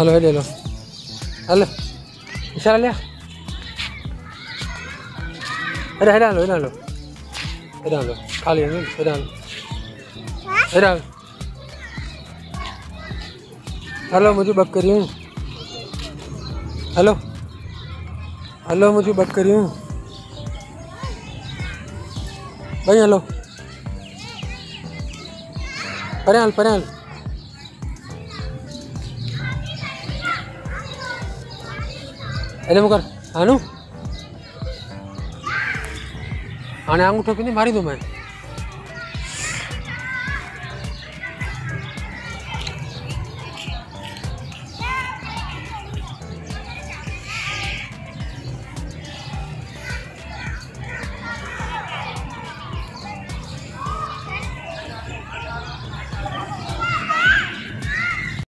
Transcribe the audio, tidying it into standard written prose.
Hello ले लो, hello इशारा लिया। अरे डालो डालो डालो, खा लिया डालो डालो। हेलो मुझे बक करी हूँ, हेलो हेलो मुझे बक करी हूँ भाई। हेलो पर्याल पर्याल अरे मुकर हानू आने अंगूठो की नहीं मारी दूँ मैं।